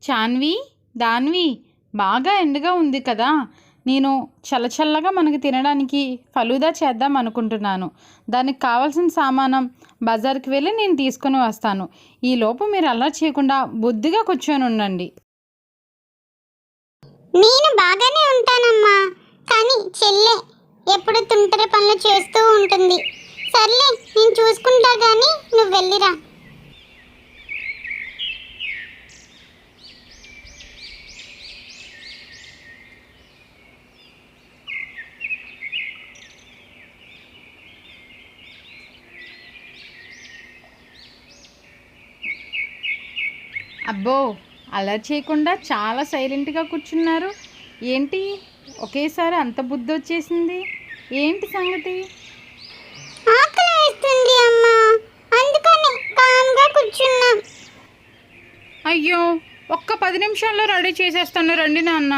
చాన్వి, దాన్వి, బాగా ఎండగా ఉంది కదా. నేను చల్లచల్లగా మనకి తినడానికి ఫలూదా చేద్దాం అనుకుంటున్నాను. దానికి కావాల్సిన సామానం బజార్కి వెళ్ళి నేను తీసుకొని వస్తాను. ఈలోపు మీరు అల్లరి చేయకుండా బుద్ధిగా కూర్చొని ఉండండి. నేను బాగానే ఉంటానమ్మా, కానీ చెల్లె ఎప్పుడు తుంటరి పనులు చేస్తూ ఉంటుంది. సర్లే, నేను చూసుకుంటా గానీ నువ్వు వెళ్ళిరా. అబ్బో, అల్లరి చేయకుండా చాలా సైలెంట్గా కూర్చున్నారు. ఏంటి ఒకేసారి అంత బుద్ధి వచ్చేసింది? ఏంటి సంగతి? ఆకలి వేస్తుంది అమ్మా, అందుకని కామ్గా కూర్చున్నాం. అయ్యో, ఒక్క 10 నిమిషాల్లో రెడీ చేసేస్తాను, రండి నాన్న.